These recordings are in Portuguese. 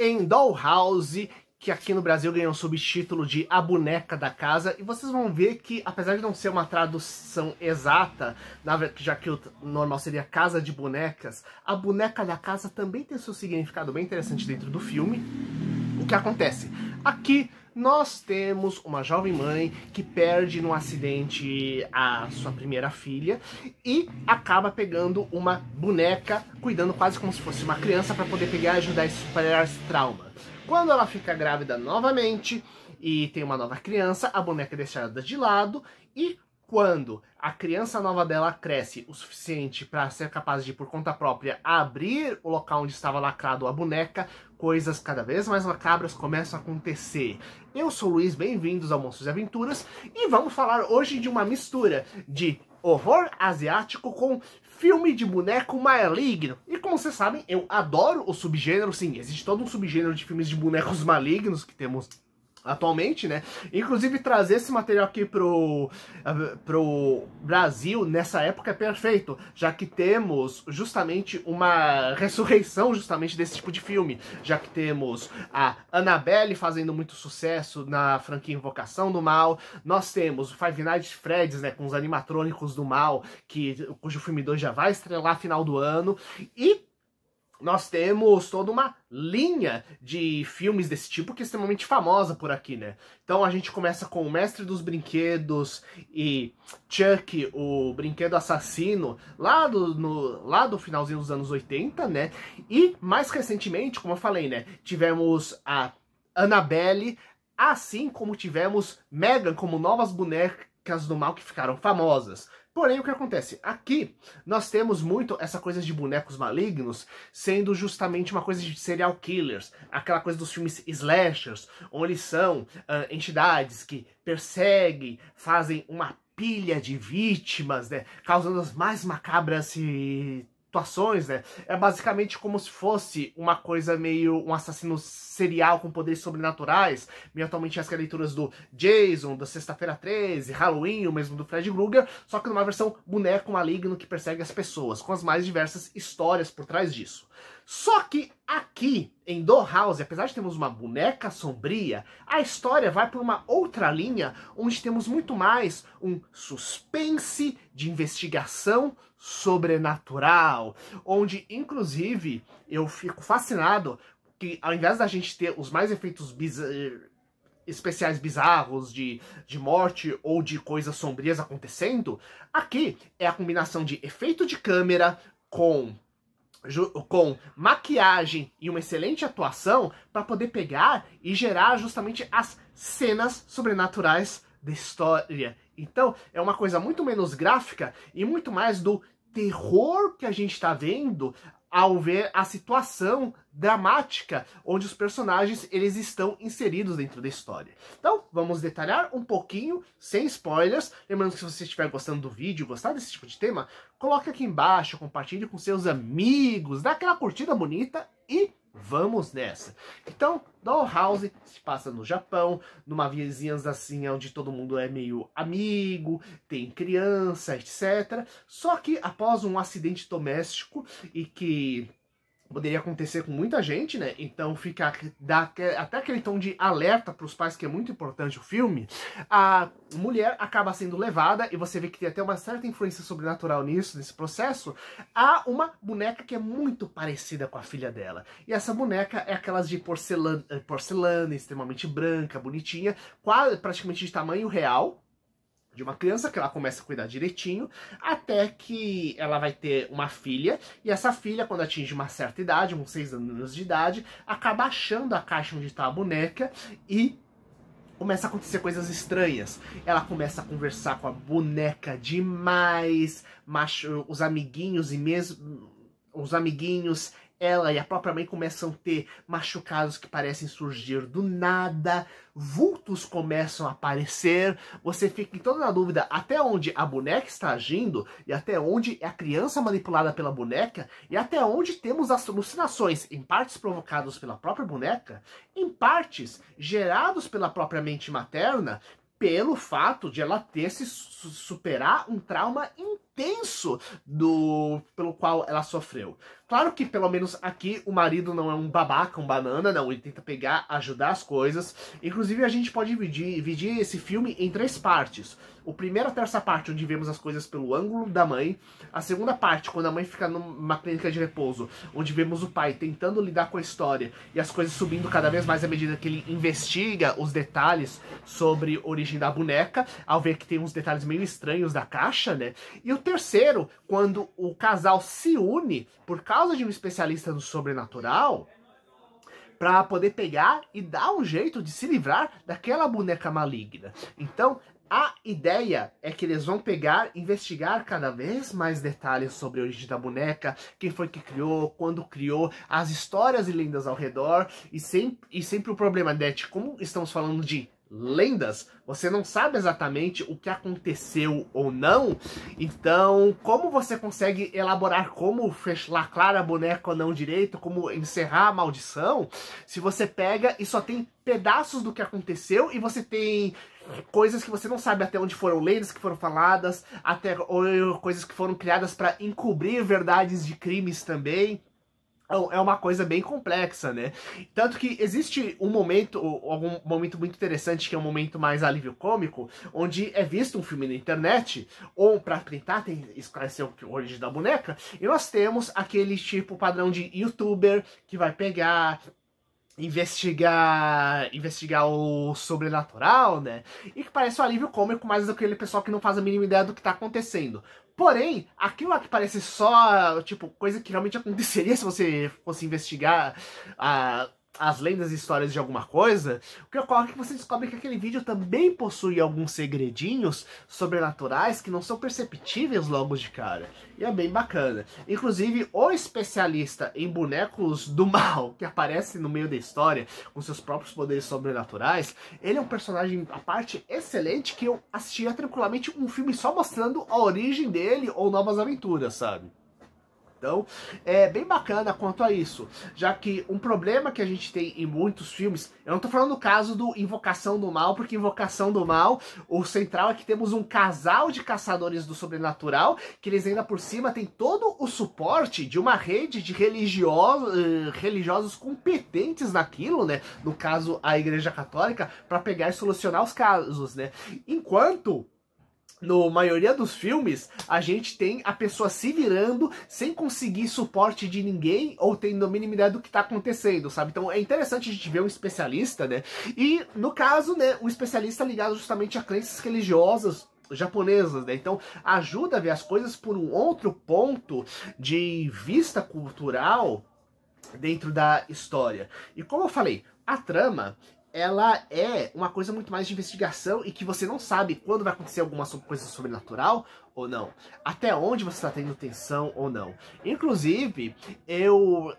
em Dollhouse, que aqui no Brasil ganhou o subtítulo de A Boneca da Casa, e vocês vão ver que, apesar de não ser uma tradução exata, já que o normal seria Casa de Bonecas, a Boneca da Casa também tem seu significado bem interessante dentro do filme. O que acontece? Aqui nós temos uma jovem mãe que perde num acidente a sua primeira filha e acaba pegando uma boneca, cuidando quase como se fosse uma criança para poder pegar e ajudar a superar esse trauma. Quando ela fica grávida novamente e tem uma nova criança, a boneca é deixada de lado, e quando a criança nova dela cresce o suficiente para ser capaz de, por conta própria, abrir o local onde estava lacrado a boneca, coisas cada vez mais macabras começam a acontecer. Eu sou o Luiz, bem-vindos ao Monstros e Aventuras, e vamos falar hoje de uma mistura de horror asiático com filme de boneco maligno. E como vocês sabem, eu adoro o subgênero. Sim, existe todo um subgênero de filmes de bonecos malignos que temos atualmente, né? Inclusive trazer esse material aqui pro Brasil nessa época é perfeito, já que temos justamente uma ressurreição justamente desse tipo de filme, já que temos a Annabelle fazendo muito sucesso na franquia Invocação do Mal, nós temos o Five Nights at Freddy's, né, com os animatrônicos do mal, cujo filme 2 já vai estrelar final do ano, e nós temos toda uma linha de filmes desse tipo que é extremamente famosa por aqui, né? Então a gente começa com O Mestre dos Brinquedos e Chuck, o Brinquedo Assassino, lá do finalzinho dos anos 80, né? E mais recentemente, como eu falei, né? Tivemos a Annabelle, assim como tivemos Megan como novas bonecas do mal que ficaram famosas. Porém, o que acontece? Aqui, nós temos muito essa coisa de bonecos malignos sendo justamente uma coisa de serial killers. Aquela coisa dos filmes slashers, onde são entidades que perseguem, fazem uma pilha de vítimas, né, causando as mais macabras situações, né? É basicamente como se fosse uma coisa meio um assassino serial com poderes sobrenaturais, meio atualmente as leituras do Jason, da Sexta-feira 13, Halloween, o mesmo do Fred Krueger, só que numa versão boneco maligno que persegue as pessoas, com as mais diversas histórias por trás disso. Só que aqui, em Dollhouse, apesar de termos uma boneca sombria, a história vai por uma outra linha, onde temos muito mais um suspense de investigação sobrenatural, onde, inclusive, eu fico fascinado que, ao invés da gente ter os mais efeitos especiais bizarros de morte ou de coisas sombrias acontecendo, aqui é a combinação de efeito de câmera com maquiagem e uma excelente atuação para poder pegar e gerar justamente as cenas sobrenaturais da história. Então é uma coisa muito menos gráfica e muito mais do terror que a gente está vendo ao ver a situação dramática onde os personagens eles estão inseridos dentro da história. Então, vamos detalhar um pouquinho, sem spoilers. Lembrando que se você estiver gostando do vídeo, gostar desse tipo de tema, coloque aqui embaixo, compartilhe com seus amigos, dá aquela curtida bonita e vamos nessa. Então, Dollhouse se passa no Japão, numa vizinhança assim, onde todo mundo é meio amigo, tem criança, etc. Só que após um acidente doméstico, e que poderia acontecer com muita gente, né? Então dá até aquele tom de alerta para os pais, que é muito importante o filme. A mulher acaba sendo levada, e você vê que tem até uma certa influência sobrenatural nesse processo, a uma boneca que é muito parecida com a filha dela. E essa boneca é aquelas de porcelana extremamente branca, bonitinha, quase praticamente de tamanho real, de uma criança que ela começa a cuidar direitinho, até que ela vai ter uma filha, e essa filha, quando atinge uma certa idade, uns 6 anos de idade, acaba achando a caixa onde está a boneca e começa a acontecer coisas estranhas. Ela começa a conversar com a boneca demais, os amiguinhos ela e a própria mãe começam a ter machucados que parecem surgir do nada, vultos começam a aparecer, você fica em toda na dúvida até onde a boneca está agindo, e até onde é a criança manipulada pela boneca, e até onde temos as alucinações, em partes provocadas pela própria boneca, em partes gerados pela própria mente materna, pelo fato de ela ter se superar um trauma intenso pelo qual ela sofreu. Claro que, pelo menos aqui, o marido não é um babaca, um banana, não. Ele tenta pegar, ajudar as coisas. Inclusive, a gente pode dividir esse filme em 3 partes. O primeiro, a terça parte, onde vemos as coisas pelo ângulo da mãe. A segunda parte, quando a mãe fica numa clínica de repouso, onde vemos o pai tentando lidar com a história e as coisas subindo cada vez mais à medida que ele investiga os detalhes sobre a origem da boneca, ao ver que tem uns detalhes meio estranhos da caixa, né? E o terceiro, quando o casal se une por causa de um especialista no sobrenatural, para poder pegar e dar um jeito de se livrar daquela boneca maligna. Então, a ideia é que eles vão pegar, investigar cada vez mais detalhes sobre a origem da boneca, quem foi que criou, quando criou, as histórias e lendas ao redor, e sempre o problema, né, como estamos falando de lendas, você não sabe exatamente o que aconteceu ou não, então como você consegue elaborar como lacrar a boneca ou não direito, como encerrar a maldição, se você pega e só tem pedaços do que aconteceu e você tem coisas que você não sabe até onde foram lendas que foram faladas, até ou coisas que foram criadas para encobrir verdades de crimes também. É uma coisa bem complexa, né? Tanto que existe um momento, algum momento muito interessante, que é um momento mais alívio cômico, onde é visto um filme na internet, ou pra tentar esclarecer a origem da boneca, e nós temos aquele tipo padrão de youtuber que vai pegar, investigar o sobrenatural, né? E que parece um alívio cômico, mas aquele pessoal que não faz a mínima ideia do que tá acontecendo. Porém, aquilo lá que parece só, tipo, coisa que realmente aconteceria se você fosse investigar as lendas e histórias de alguma coisa, o que ocorre é que você descobre que aquele vídeo também possui alguns segredinhos sobrenaturais que não são perceptíveis logo de cara. E é bem bacana. Inclusive, o especialista em bonecos do mal, que aparece no meio da história, com seus próprios poderes sobrenaturais, ele é um personagem à parte excelente que eu assistia tranquilamente um filme só mostrando a origem dele ou novas aventuras, sabe? Então, é bem bacana quanto a isso, já que um problema que a gente tem em muitos filmes, eu não tô falando do caso do Invocação do Mal, porque Invocação do Mal, o central é que temos um casal de caçadores do sobrenatural, que eles ainda por cima têm todo o suporte de uma rede de religiosos competentes naquilo, né, no caso a Igreja Católica, para pegar e solucionar os casos, né, enquanto na maioria dos filmes, a gente tem a pessoa se virando sem conseguir suporte de ninguém ou tendo a mínima ideia do que está acontecendo, sabe? Então é interessante a gente ver um especialista, né? E, no caso, né, um especialista ligado justamente a crenças religiosas japonesas, né? Então ajuda a ver as coisas por um outro ponto de vista cultural dentro da história. E como eu falei, a trama, ela é uma coisa muito mais de investigação e que você não sabe quando vai acontecer alguma coisa sobrenatural ou não. Até onde você está tendo tensão ou não. Inclusive,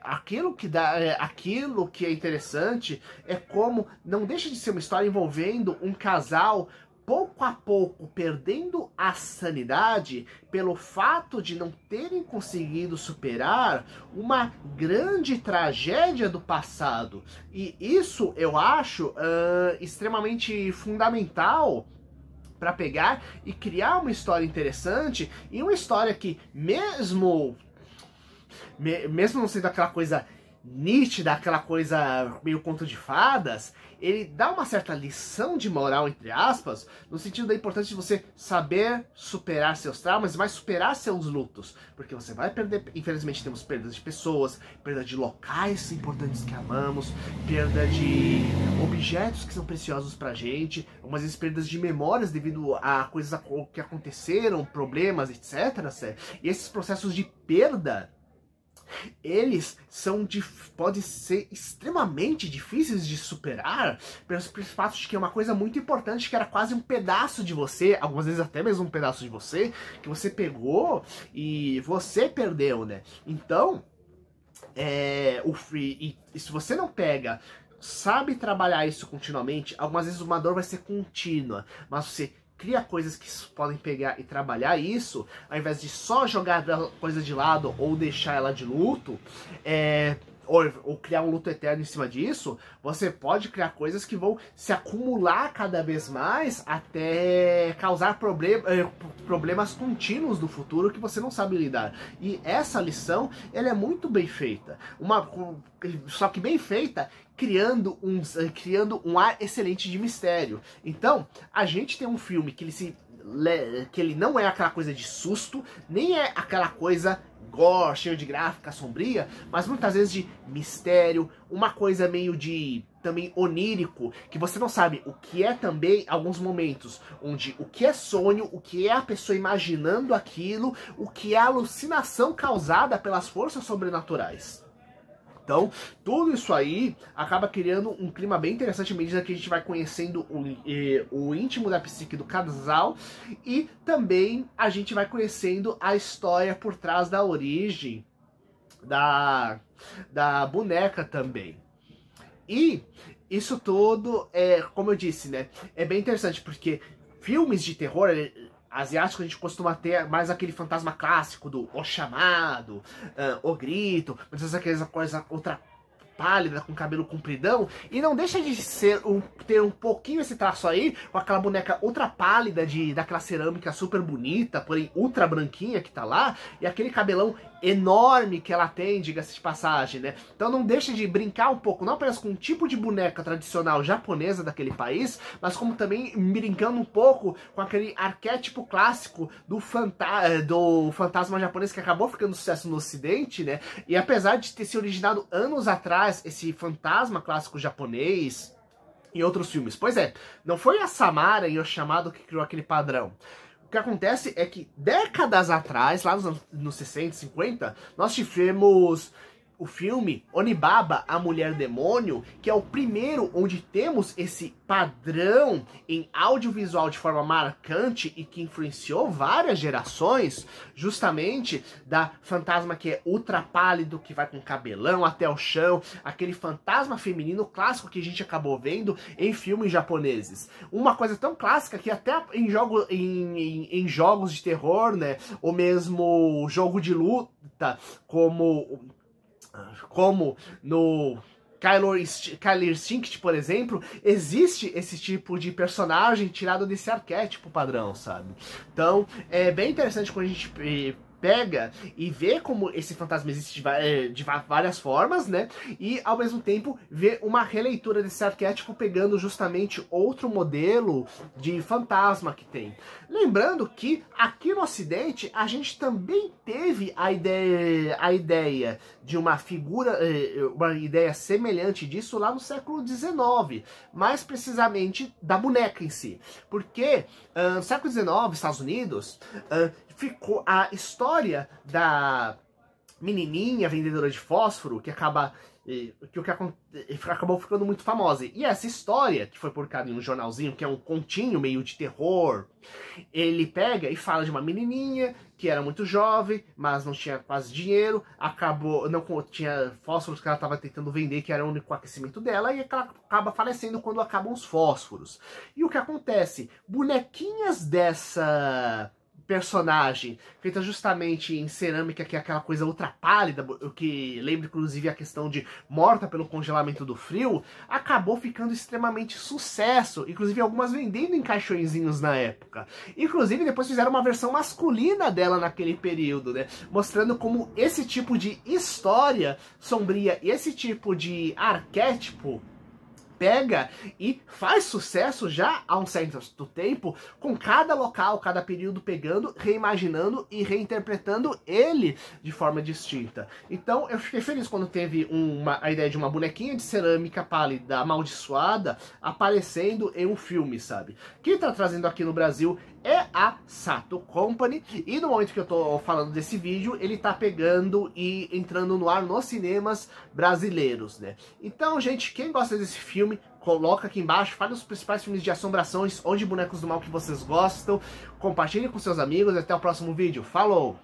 aquilo que é interessante é como não deixa de ser uma história envolvendo um casal pouco a pouco perdendo a sanidade pelo fato de não terem conseguido superar uma grande tragédia do passado. E isso eu acho extremamente fundamental para pegar e criar uma história interessante, e uma história que mesmo não sendo aquela coisa nítida, aquela coisa meio conto de fadas, ele dá uma certa lição de moral, entre aspas, no sentido da importância de você saber superar seus traumas, mas superar seus lutos, porque você vai perder, infelizmente temos perdas de pessoas, perda de locais importantes que amamos, perda de objetos que são preciosos pra gente, algumas vezes perdas de memórias devido a coisas que aconteceram, problemas, etc. E esses processos de perda, eles podem ser extremamente difíceis de superar pelos fatos de que é uma coisa muito importante, que era quase um pedaço de você, algumas vezes até mesmo um pedaço de você, que você pegou e você perdeu, né? Então, se você não pega, sabe trabalhar isso continuamente, algumas vezes uma dor vai ser contínua, mas você cria coisas que podem pegar e trabalhar isso, ao invés de só jogar a coisa de lado ou deixar ela de luto, ou criar um luto eterno em cima disso, você pode criar coisas que vão se acumular cada vez mais até causar problemas contínuos no futuro que você não sabe lidar. E essa lição, ela é muito bem feita. Só que bem feita, criando um ar excelente de mistério. Então, a gente tem um filme que ele não é aquela coisa de susto, nem é aquela coisa gore, cheio de gráfica sombria, mas muitas vezes de mistério, uma coisa meio de também onírico, que você não sabe o que é também, alguns momentos, onde o que é sonho, o que é a pessoa imaginando aquilo, o que é a alucinação causada pelas forças sobrenaturais. Então, tudo isso aí acaba criando um clima bem interessante à medida que a gente vai conhecendo o íntimo da psique do casal e também a gente vai conhecendo a história por trás da origem da boneca também. E isso tudo, como eu disse, né, é bem interessante porque filmes de terror asiático a gente costuma ter mais aquele fantasma clássico do O Chamado, O Grito, muitas vezes aquela coisa outra pálida, com cabelo compridão, e não deixa de ter um pouquinho esse traço aí, com aquela boneca ultra pálida daquela cerâmica super bonita, porém ultra branquinha que tá lá, e aquele cabelão enorme que ela tem, diga-se de passagem, né? Então não deixa de brincar um pouco, não apenas com um tipo de boneca tradicional japonesa daquele país, mas como também brincando um pouco com aquele arquétipo clássico do fantasma japonês que acabou ficando sucesso no ocidente, né? E apesar de ter se originado anos atrás, esse fantasma clássico japonês em outros filmes. Pois é, não foi a Samara e O Chamado que criou aquele padrão. O que acontece é que décadas atrás, lá nos 60, 50, nós tivemos o filme Onibaba, a Mulher Demônio, que é o primeiro onde temos esse padrão em audiovisual de forma marcante e que influenciou várias gerações, justamente da fantasma que é ultra pálido, que vai com cabelão até o chão, aquele fantasma feminino clássico que a gente acabou vendo em filmes japoneses. Uma coisa tão clássica que até em jogos de terror, né, ou mesmo jogo de luta, como no Killer Instinct, por exemplo, existe esse tipo de personagem tirado desse arquétipo padrão, sabe? Então, é bem interessante quando a gente pega e vê como esse fantasma existe de várias formas, né? E, ao mesmo tempo, vê uma releitura desse arquétipo pegando justamente outro modelo de fantasma que tem. Lembrando que, aqui no Ocidente, a gente também teve a ideia de uma figura, uma ideia semelhante disso lá no século XIX, mais precisamente da boneca em si. Porque, no século XIX, Estados Unidos, ficou a história da menininha vendedora de fósforo que acabou ficando muito famosa. E essa história, que foi publicada em um jornalzinho, que é um continho meio de terror, ele pega e fala de uma menininha que era muito jovem, mas não tinha quase dinheiro, não tinha fósforos que ela estava tentando vender, que era o único aquecimento dela, e ela acaba falecendo quando acabam os fósforos. E o que acontece? Bonequinhas dessa personagem, feita justamente em cerâmica, que é aquela coisa ultra pálida, que lembra inclusive a questão de morta pelo congelamento do frio, acabou ficando extremamente sucesso, inclusive algumas vendendo em caixõezinhos na época. Inclusive depois fizeram uma versão masculina dela naquele período, né? Mostrando como esse tipo de história sombria e esse tipo de arquétipo pega e faz sucesso já há um certo tempo, com cada local, cada período pegando, reimaginando e reinterpretando ele de forma distinta. Então eu fiquei feliz quando teve a ideia de uma bonequinha de cerâmica pálida, amaldiçoada, aparecendo em um filme, sabe? Quem tá trazendo aqui no Brasil é a Sato Company, e no momento que eu tô falando desse vídeo, ele tá pegando e entrando no ar nos cinemas brasileiros, né? Então, gente, quem gosta desse filme, coloca aqui embaixo, fale os principais filmes de assombrações ou de bonecos do mal que vocês gostam, compartilhe com seus amigos e até o próximo vídeo. Falou!